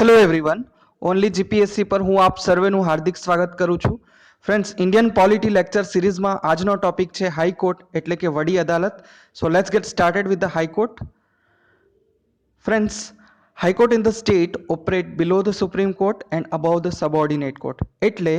Hello everyone, only GPSC પર હું આપ સર્વેનું હાર્દિક સ્વાગત કરું છું. ફ્રેન્ડ્સ, ઇન્ડિયન પોલિટી લેક્ચર સિરીઝમાં આજનો ટોપિક છે હાઈકોર્ટ એટલે કે વડી અદાલત. So let's get started with the high court. Friends, high court in the state operate below the supreme court and above the subordinate court. એટલે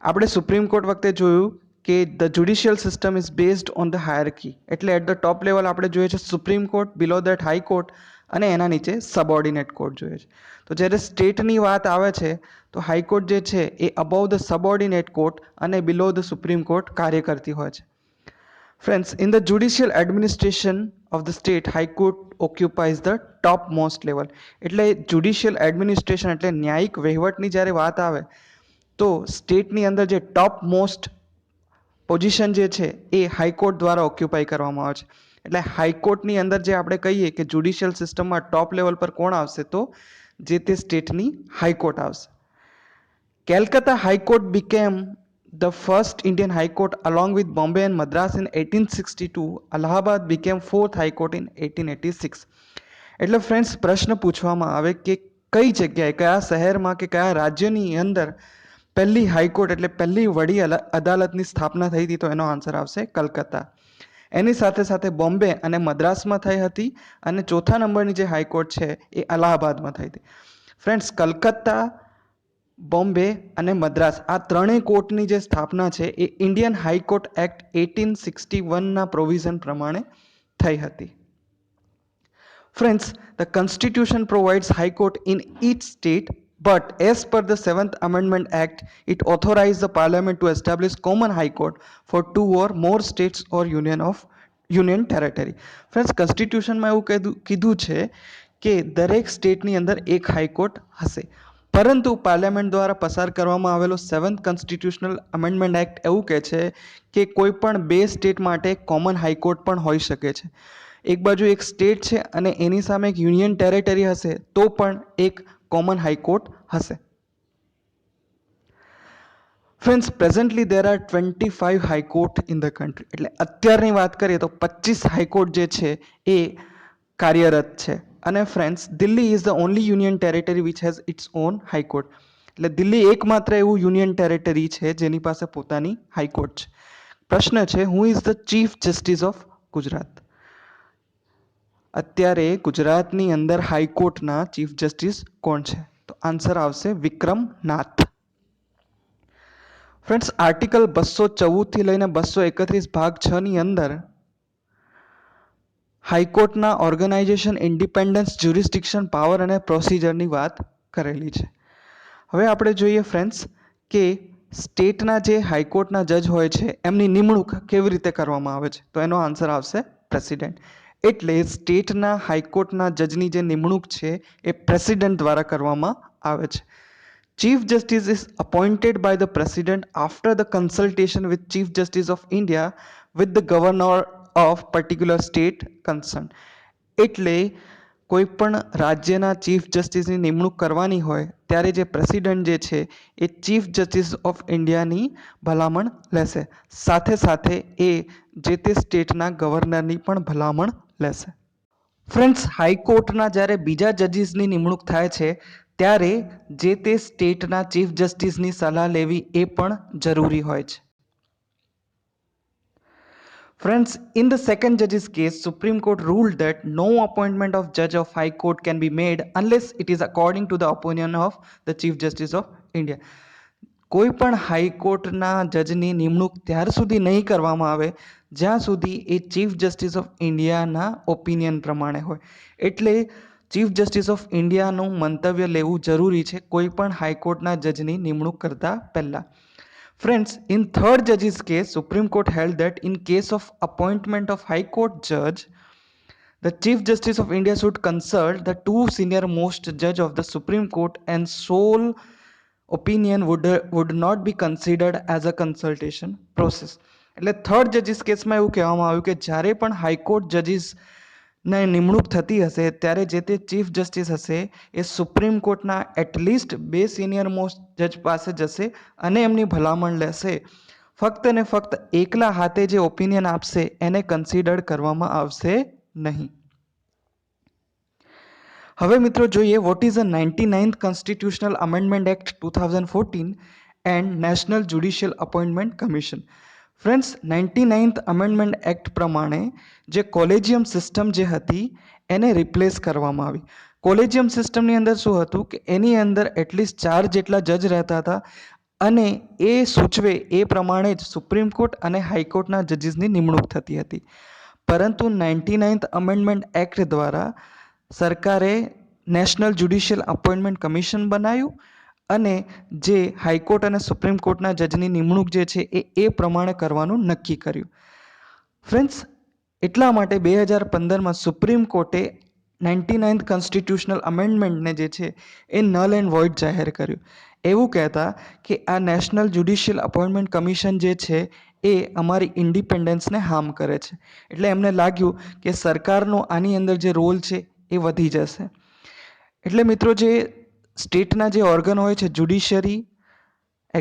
આપણે સુપ્રીમ કોર્ટ વખતે જોયું કે the judicial system is based on the hierarchy. એટલે at the top level આપણે જોઈએ છે supreme court, below that high court અને એના નીચે સબઓર્ડિનેટ કોર્ટ જોઈએ છે. તો જ્યારે સ્ટેટની વાત આવે છે તો હાઈકોર્ટ જે છે એ અબવ ધ સબઓર્ડિનેટ કોર્ટ અને બિલો ધ સુપ્રીમ કોર્ટ કાર્ય કરતી હોય છે. Friends, in the judicial administration of the state, high court occupies the top most level. એટલે જ્યુડિશિયલ એડમિનિસ્ટ્રેશન એટલે ન્યાયિક વહીવટની જ્યારે વાત આવે તો સ્ટેટની અંદર જે ટોપ મોસ્ટ પોઝિશન જે છે એ હાઈકોર્ટ દ્વારા ઓક્યુપાય કરવામાં આવે છે. એટલે હાઈકોર્ટની અંદર જે આપણે કહીએ કે જ્યુડિશિયલ સિસ્ટમમાં ટોપ લેવલ પર કોણ આવશે તો જે તે સ્ટેટની હાઈકોર્ટ આવશે. Calcutta high court became the first Indian high court along with Bombay and Madras in 1862. Allahabad became fourth high court in 1886. એટલે ફ્રેન્ડ્સ, પ્રશ્ન પૂછવામાં આવે કે કઈ જગ્યાએ, કયા શહેરમાં કે કયા રાજ્યની અંદર પહેલી હાઈકોર્ટ એટલે પહેલી વડી અદાલતની સ્થાપના થઈ હતી, તો એનો આન્સર આવશે કલકત્તા. એની સાથે સાથે બોમ્બે અને મદ્રાસમાં થઈ હતી અને ચોથા નંબરની જે હાઈકોર્ટ છે એ અલ્હાબાદમાં થઈ હતી. ફ્રેન્ડ્સ, કલકત્તા, બોમ્બે અને મદ્રાસ આ ત્રણેય કોર્ટની જે સ્થાપના છે એ ઇન્ડિયન હાઈકોર્ટ એક્ટ 1861ના પ્રોવિઝન પ્રમાણે થઈ હતી. Friends, the Constitution provides High Court in each state, but as per the 7th Amendment Act, it authorizes the Parliament to establish common High Court for two or more states or union territory. Friends, Constitutionમાં એવું કીધું છે કે દરેક સ્ટેટની અંદર એક high court હશે, પરંતુ parliament દ્વારા પસાર કરવામાં આવેલો 7th કોન્સ્ટિટ્યુશનલ અમેન્ડમેન્ટ એક્ટ એવું કહે છે કે કોઈ પણ બે સ્ટેટ માટે કોમન હાઈકોર્ટ પણ હોઈ શકે છે. એક બાજુ એક સ્ટેટ છે અને એની સામે એક યુનિયન ટેરેટરી હશે તો પણ એક કોમન હાઈકોર્ટ હશે. Friends, presently there are 25 high court in the country. એટલે અત્યારની વાત કરીએ તો 25 હાઈકોર્ટ જે છે એ કાર્યરત છે. અને friends, Delhi is the only union territory which has it's on high court. એટલે દિલ્હી એકમાત્ર એવું યુનિયન ટેરેટરી છે જેની પાસે પોતાની હાઈકોર્ટ છે. પ્રશ્ન છે, who is the chief justice of Gujarat? અત્યારે ગુજરાતની અંદર હાઈકોર્ટના ચીફ જસ્ટિસ કોણ છે? તો આન્સર આવશે વિક્રમ નાથ. ફ્રેન્ડ્સ, આર્ટિકલ 214 થી લઈને 231 ભાગ 6 ની અંદર હાઈકોર્ટના ઓર્ગેનાઇઝેશન, ઇન્ડિપેન્ડન્સ, જ્યુરિસ્ડિક્શન, પાવર અને પ્રોસિજરની વાત કરેલી છે. હવે આપણે જોઈએ ફ્રેન્ડ્સ કે સ્ટેટના જે હાઈકોર્ટના જજ હોય છે એમની નિમણૂક કેવી રીતે કરવામાં આવે છે, તો એનો આન્સર આવશે પ્રેસિડેન્ટ. એટલે સ્ટેટના હાઈકોર્ટના જજની જે નિમણૂક છે એ પ્રેસિડેન્ટ દ્વારા કરવામાં આવે છે. Chief justice is appointed by the president after the consultation with chief justice of India with the governor of particular state concern. એટલે કોઈ પણ રાજ્યના ચીફ જસ્ટિસની નિમણૂક કરવાની હોય ત્યારે જે પ્રેસિડેન્ટ જે છે એ ચીફ જસ્ટિસ ઓફ ઇન્ડિયાની ભલામણ લેશે, સાથે સાથે એ જે તે સ્ટેટના ગવર્નરની પણ ભલામણ લેશે. ફ્રેન્ડ્સ, હાઈકોર્ટના જ્યારે બીજા જજીસની નિમણૂક થાય છે ત્યારે જે તે સ્ટેટના ચીફ જસ્ટિસની સલાહ લેવી એ પણ જરૂરી હોય છે. Friends, in the second judge's case, Supreme Court ruled that no appointment of judge of High Court can be made unless it is according to the opinion of the Chief Justice of India. કોઈ પણ હાઈકોર્ટના જજની નિમણૂક ત્યાર સુધી નહીં કરવામાં આવે જ્યાં સુધી એ ચીફ જસ્ટિસ ઓફ ઇન્ડિયાના ઓપિનિયન પ્રમાણે હોય. એટલે ચીફ જસ્ટિસ ઓફ ઇન્ડિયાનું મંતવ્ય લેવું જરૂરી છે કોઈ પણ હાઈકોર્ટના જજની નિમણૂક કરતા પહેલાં. Friends, in third judge's case, Supreme Court held that in case of appointment of High Court judge, the Chief Justice of India should consult the two senior most judge of the Supreme Court and sole opinion would not be considered as a consultation process. એટલે third જજીસ કેસમાં એવું કહેવામાં આવ્યું કે જ્યારે પણ high court જજીસને નિમણૂક થતી હશે ત્યારે જે તે ચીફ જસ્ટિસ હશે એ સુપ્રીમ કોર્ટના એટલીસ્ટ બે સિનિયર મોસ્ટ જજ પાસે જશે અને એમની ભલામણ લેશે. ફક્ત ને ફક્ત એકલા હાથે જે ઓપિનિયન આપશે એને કન્સિડર કરવામાં આવશે નહીં. હવે મિત્રો જોઈએ what is a 99th constitutional amendment act 2014 and national judicial appointment commission. Friends, 99th amendment act પ્રમાણે જે કોલેજિયમ સિસ્ટમ જે હતી એને રિપ્લેસ કરવામાં આવી. કોલેજિયમ સિસ્ટમની અંદર શું હતું કે એની અંદર એટલીસ્ટ 4 જેટલા જજ રહેતા હતા અને એ સૂચવે એ પ્રમાણે જ સુપ્રીમ કોર્ટ અને હાઈકોર્ટના જજીસની નિમણૂક થતી હતી. પરંતુ 99th અમેન્ડમેન્ટ એક્ટ દ્વારા સરકારે નેશનલ જ્યુડિશિયલ અપોઇન્ટમેન્ટ કમિશન બનાવ્યું અને જે હાઈકોર્ટ અને સુપ્રીમ કોર્ટના જજની નિમણૂક જે છે એ પ્રમાણે કરવાનું નક્કી કર્યું. ફ્રેન્ડ્સ, એટલા માટે 2015માં સુપ્રીમ કોર્ટે 99th કોન્સ્ટિટ્યુશનલ અમેન્ડમેન્ટને જે છે એ નલ એન્ડ વોઇડ જાહેર કર્યું. એવું કહેતા કે આ નેશનલ જ્યુડિશિયલ અપોઇન્ટમેન્ટ કમિશન જે છે એ અમારી ઇન્ડિપેન્ડન્સને હાર્મ કરે છે. એટલે એમને લાગ્યું કે સરકારનો આની અંદર જે રોલ છે એ વધી જશે. એટલે મિત્રો, જે સ્ટેટના જે ઓર્ગન હોય છે, જ્યુડિશિયરી,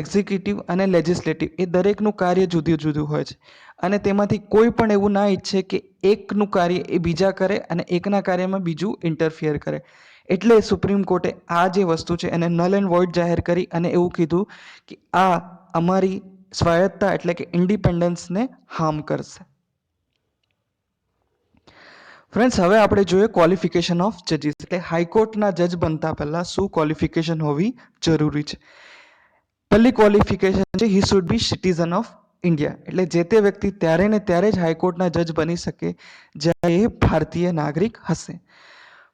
એક્ઝિક્યુટિવ અને લેજિસ્લેટિવ, એ દરેકનું કાર્ય જુદું જુદું હોય છે અને તેમાંથી કોઈ પણ એવું ના ઈચ્છે કે એકનું કાર્ય એ બીજા કરે અને એકના કાર્યમાં બીજું ઇન્ટરફિયર કરે. એટલે સુપ્રીમ કોર્ટે આ જે વસ્તુ છે એને નલ એન્ડ વોઇડ જાહેર કરી અને એવું કીધું કે આ અમારી સ્વાયત્તતા એટલે કે ઇન્ડિપેન્ડન્સને હાર્મ કરશે. ફ્રેન્ડ્સ, હવે આપણે જોઈએ ક્વોલિફિકેશન ઓફ જજીસ, એટલે હાઈકોર્ટના જજ બનતા પહેલાં શું ક્વોલિફિકેશન હોવી જરૂરી છે. પહેલી ક્વોલિફિકેશન છે he should be citizen of India, એટલે જે તે વ્યક્તિ ત્યારે ને ત્યારે જ હાઈકોર્ટના જજ બની શકે જ્યારે એ ભારતીય નાગરિક હશે.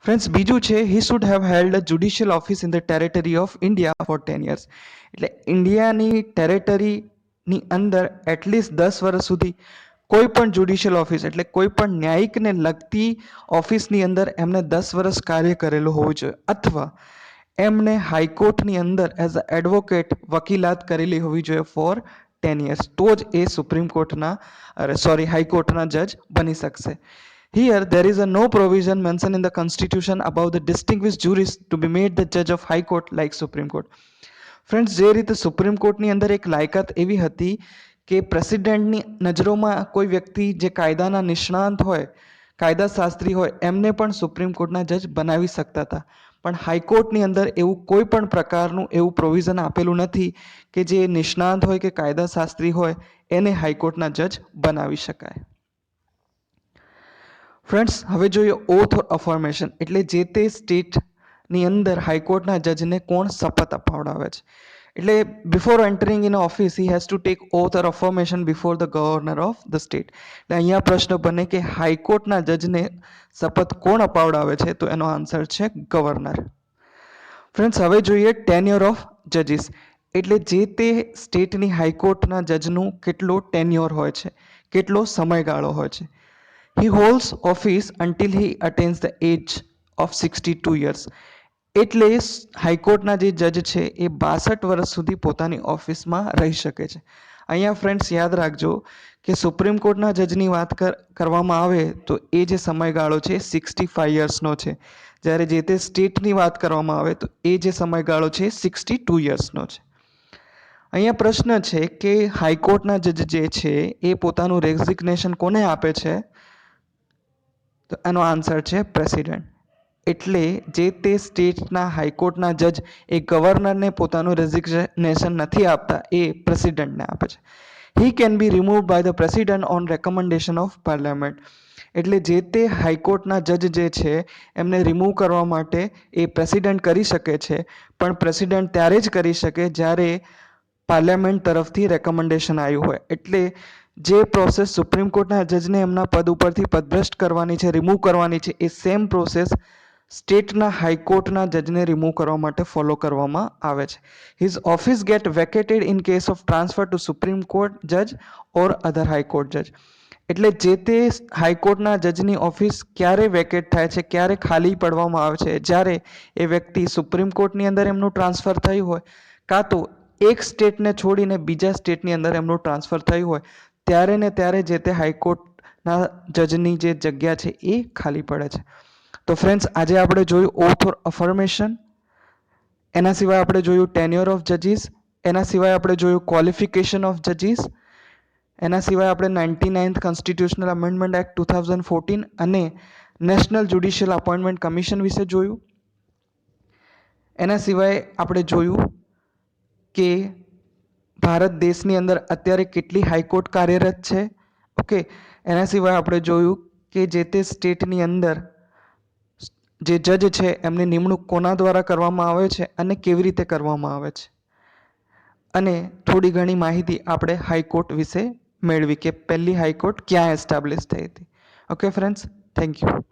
ફ્રેન્ડ્સ, બીજું છે he should have held a judicial office in the territory of India four 10 years, એટલે ઇન્ડિયાની ટેરેટરીની અંદર એટલીસ્ટ 10 વર્ષ સુધી કોઈ પણ જ્યુડિશિયલ ઓફિસ એટલે કોઈ પણ ન્યાયિકને લગતી ઓફિસની અંદર એમને 10 વર્ષ કાર્ય કરેલું હોવું જોઈએ અથવા એમને હાઈકોર્ટની અંદર એઝ અ એડવોકેટ વકીલાત કરેલી હોવી જોઈએ ફોર 10 years, તો જ એ સુપ્રીમ કોર્ટના હાઈકોર્ટના જજ બની શકશે. Here there is a no provision mentioned in the constitution about the distinguished jurists to be made the judge of high court like supreme court. Friends, જે રીતે સુપ્રીમ કોર્ટની અંદર એક લાયકાત એવી હતી કે પ્રેસિડેન્ટની નજરોમાં કોઈ વ્યક્તિ જે કાયદાના નિષ્ણાંત હોય, કાયદાશાસ્ત્રી હોય, એમને પણ સુપ્રીમ કોર્ટના જજ બનાવી શકતા હતા. પણ હાઈકોર્ટની અંદર એવું કોઈ પણ પ્રકારનું એવું પ્રોવિઝન આપેલું નથી કે જે નિષ્ણાંત હોય કે કાયદાશાસ્ત્રી હોય એને હાઈકોર્ટના જજ બનાવી શકાય. ફ્રેન્ડ્સ, હવે જોઈએ ઓથ ઓર અફર્મેશન, એટલે જે તે સ્ટેટની અંદર હાઈકોર્ટના જજને કોણ શપથ અપાવડાવે છે. એટલે before entering in office he has to take oath or affirmation before the governor of the state. એટલે અહીંયા પ્રશ્ન બને કે હાઈકોર્ટના જજને શપથ કોણ અપાવડાવે છે, તો એનો આન્સર છે ગવર્નર. ફ્રેન્ડ્સ, હવે જોઈએ ટેન્યોર ઓફ જજીસ, એટલે જે તે સ્ટેટની હાઈકોર્ટના જજનું કેટલો ટેન્યોર હોય છે, કેટલો સમયગાળો હોય છે. He holds office until he attains the age of 62 years. એટલે હાઈકોર્ટના જે જજ છે એ 62 વર્ષ સુધી પોતાની ઓફિસમાં રહી શકે છે. અહીંયા ફ્રેન્ડ્સ યાદ રાખજો કે સુપ્રીમ કોર્ટના જજની વાત કરવામાં આવે તો એ જે સમયગાળો છે 65 યર્સનો છે, જ્યારે જે તે સ્ટેટની વાત કરવામાં આવે તો એ જે સમયગાળો છે 62 યર્સનો છે. અહીંયા પ્રશ્ન છે કે હાઈકોર્ટના જજ જે છે એ પોતાનું રેઝિગ્નેશન કોને આપે છે, તો એનો આન્સર છે પ્રેસિડેન્ટ. એટલે જે તે સ્ટેટના હાઈકોર્ટના જજ એ ગવર્નરને પોતાનું રેઝિગ્નેશન નથી આપતા, એ પ્રેસિડેન્ટને આપે છે. He can be removed by the president on recommendation of parliament, એટલે જે તે હાઈકોર્ટના જજ જે છે એમને રિમૂવ કરવા માટે એ પ્રેસિડેન્ટ કરી શકે છે, પણ પ્રેસિડેન્ટ ત્યારે જ કરી શકે જ્યારે પાર્લામેન્ટ તરફથી રેકમેન્ડેશન આવ્યું હોય. એટલે જે પ્રોસેસ સુપ્રીમ કોર્ટના જજને એમના પદ ઉપરથી પદભ્રષ્ટ કરવાની છે, રિમૂવ કરવાની છે, એ સેમ પ્રોસેસ સ્ટેટના હાઈકોર્ટના જજને રિમૂવ કરવા માટે ફોલો કરવામાં આવે છે. His office get vacated in case of transfer to supreme court જજ ઓર અધર હાઈકોર્ટ જજ, એટલે જે તે હાઈકોર્ટના જજની ઓફિસ ક્યારે વેકેટ થાય છે, ક્યારે ખાલી પડવામાં આવે છે, જ્યારે એ વ્યક્તિ સુપ્રીમ કોર્ટની અંદર એમનું ટ્રાન્સફર થયું હોય કાં તો એક સ્ટેટને છોડીને બીજા સ્ટેટની અંદર એમનું ટ્રાન્સફર થયું હોય, ત્યારે ને ત્યારે જે તે હાઈકોર્ટના જજની જે જગ્યા છે એ ખાલી પડે છે. તો ફ્રેન્ડ્સ, આજે આપણે જોયું ઓથ ઓર અફર્મેશન, એના સિવાય આપણે જોયું ટેન્યોર ઓફ જજીસ, એના સિવાય આપણે જોયું ક્વોલિફિકેશન ઓફ જજીસ, એના સિવાય આપણે 99th કોન્સ્ટિટ્યુશનલ અમેન્ડમેન્ટ એક્ટ 2014 અને નેશનલ જ્યુડિશિયલ અપોઇન્ટમેન્ટ કમિશન વિશે જોયું. એના સિવાય આપણે જોયું કે ભારત દેશની અંદર અત્યારે કેટલી હાઈકોર્ટ કાર્યરત છે. ઓકે, એના સિવાય આપણે જોયું કે જે તે સ્ટેટની અંદર જે જજ છે એમની નિમણૂક કોના દ્વારા કરવામાં આવે છે અને કેવી રીતે કરવામાં આવે છે. અને થોડી ઘણી માહિતી આપણે હાઈકોર્ટ વિશે મેળવી કે પહેલી હાઈકોર્ટ ક્યાં એસ્ટાબ્લિશ થઈ હતી. Okay friends, thank you.